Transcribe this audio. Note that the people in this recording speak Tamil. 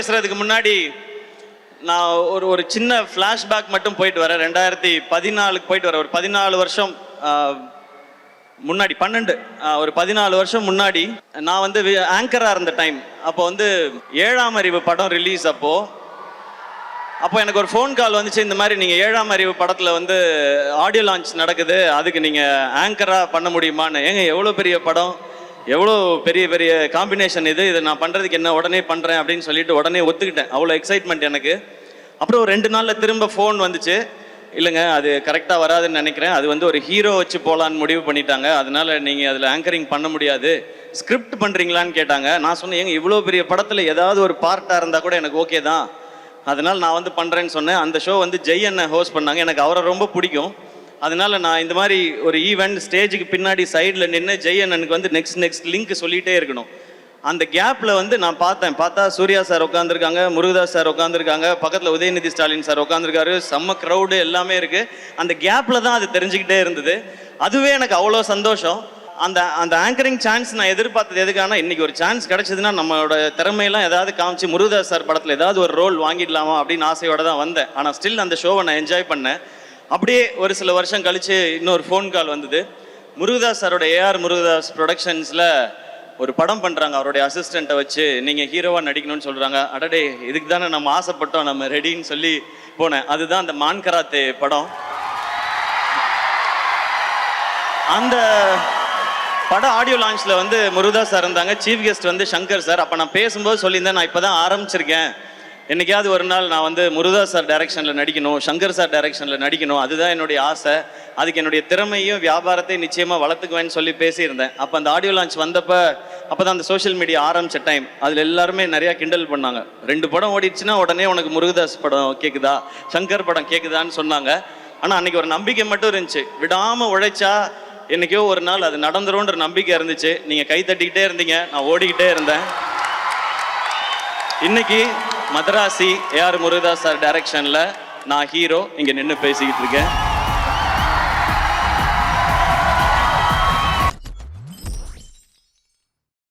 பேசுறதுக்கு முன்னாடி நான் ஒரு சின்ன ஃப்ளாஷ்பேக் மட்டும் போயிட்டு வரேன். 2014 போயிட்டு வரேன். ஒரு 14 வருஷம் முன்னாடி, ஒரு 14 வருஷம் முன்னாடி நான் வந்து ஆங்கராக இருந்த டைம். அப்போ வந்து 7ஆம் அறிவு படம் ரிலீஸ். அப்போ எனக்கு ஒரு ஃபோன் கால் வந்துச்சு, இந்த மாதிரி நீங்கள் 7ஆம் அறிவு படத்தில் வந்து ஆடியோ லான்ச் நடக்குது, அதுக்கு நீங்கள் ஆங்கராக பண்ண முடியுமான்னு. ஏங்க, எவ்வளோ பெரிய படம், எவ்வளோ பெரிய பெரிய காம்பினேஷன், இதை நான் பண்ணுறதுக்கு என்ன, உடனே பண்ணுறேன் அப்படின்னு சொல்லிட்டு உடனே ஒத்துக்கிட்டேன். அவ்வளோ எக்ஸைட்மெண்ட் எனக்கு. அப்புறம் ஒரு 2 நாளில் திரும்ப ஃபோன் வந்துச்சு, இல்லைங்க அது கரெக்டாக வராதுன்னு நினைக்கிறேன், அது வந்து ஒரு ஹீரோ வச்சு போகலான்னு முடிவு பண்ணிட்டாங்க, அதனால் நீங்கள் அதில் ஆங்கரிங் பண்ண முடியாது, ஸ்கிரிப்ட் பண்ணுறீங்களான்னு கேட்டாங்க. நான் சொன்னேன், ஏங்க இவ்வளோ பெரிய படத்தில் ஏதாவது ஒரு பார்ட்டாக இருந்தால் கூட எனக்கு ஓகே தான், அதனால் நான் வந்து பண்ணுறேன்னு சொன்னேன். அந்த ஷோ வந்து ஜெய் அண்ணன் ஹோஸ்ட் பண்ணாங்க. எனக்கு அவரை ரொம்ப பிடிக்கும். அதனால் நான் இந்த மாதிரி ஒரு ஈவெண்ட் ஸ்டேஜுக்கு பின்னாடி சைடில் நின்று ஜெய் அண்ணனுக்கு வந்து நெக்ஸ்ட் லிங்க் சொல்லிகிட்டே இருக்கணும். அந்த கேப்பில் வந்து நான் பார்த்தா சூர்யா சார் உட்காந்துருக்காங்க, முருகதாஸ் சார் உட்காந்துருக்காங்க, பக்கத்தில் உதயநிதி ஸ்டாலின் சார் உட்காந்துருக்காரு, செம்ம க்ரௌடு எல்லாமே இருக்குது. அந்த கேப்பில் தான் அது தெரிஞ்சுக்கிட்டே இருந்தது. அதுவே எனக்கு அவ்வளோ சந்தோஷம். அந்த ஆங்கரிங் சான்ஸ் நான் எதிர்பார்த்தது எதுக்கான, இன்றைக்கி ஒரு சான்ஸ் கிடச்சிதுன்னா நம்மளோட திறமையெல்லாம் ஏதாவது காமிச்சு முருகதாஸ் சார் படத்தில் ஏதாவது ஒரு ரோல் வாங்கிடலாமா அப்படின்னு ஆசையோடு தான் வந்தேன். ஆனால் ஸ்டில் அந்த ஷோவை நான் என்ஜாய் பண்ணேன். அப்படியே ஒரு சில வருஷம் கழித்து இன்னொரு ஃபோன் கால் வந்தது. முருகதாஸ் சாரோட ஏஆர் முருகதாஸ் ப்ரொடக்ஷன்ஸில் ஒரு படம் பண்ணுறாங்க, அவருடைய அசிஸ்டண்ட்டை வச்சு நீங்கள் ஹீரோவாக நடிக்கணும்னு சொல்கிறாங்க. அடடே, இதுக்கு தானே நம்ம ஆசைப்பட்டோம், நம்ம ரெடின்னு சொல்லி போனேன். அதுதான் அந்த மான் கராத்தே படம். அந்த படம் ஆடியோ லான்ச்சில் வந்து முருகதாஸ் சார் இருந்தாங்க, சீஃப் கெஸ்ட் வந்து சங்கர் சார். அப்போ நான் பேசும்போது சொல்லியிருந்தேன், நான் இப்போ தான் ஆரம்பிச்சிருக்கேன், என்றைக்காவது ஒரு நாள் நான் வந்து முருகதாஸ் சார் டைரக்ஷனில் நடிக்கணும், சங்கர் சார் டைரக்ஷனில் நடிக்கணும், அதுதான் என்னுடைய ஆசை, அதுக்கு என்னுடைய திறமையும் வியாபாரத்தையும் நிச்சயமாக வளர்த்துக்குவேன்னு சொல்லி பேசியிருந்தேன். அப்போ அந்த ஆடியோ லான்ச் வந்தப்போ அப்போ தான் அந்த சோஷியல் மீடியா ஆரம்பித்த டைம். அதில் எல்லாருமே நிறையா கிண்டல் பண்ணாங்க. 2 படம் ஓடிடுச்சுன்னா உடனே உனக்கு முருகதாஸ் படம் கேட்குதா, சங்கர் படம் கேட்குதான்னு சொன்னாங்க. ஆனால் அன்றைக்கி ஒரு நம்பிக்கை மட்டும் இருந்துச்சு, விடாமல் உழைச்சா என்னைக்கோ ஒரு நாள் அது நடந்துரும்ன்ற நம்பிக்கை இருந்துச்சு. நீங்கள் கை தட்டிக்கிட்டே இருந்தீங்க, நான் ஓடிக்கிட்டே இருந்தேன். இன்னைக்கு மதராசி ஏஆர் முருகதாஸ் சார் டைரக்ஷனில் நான் ஹீரோ இங்கே நின்று பேசிக்கிட்டு இருக்கேன்.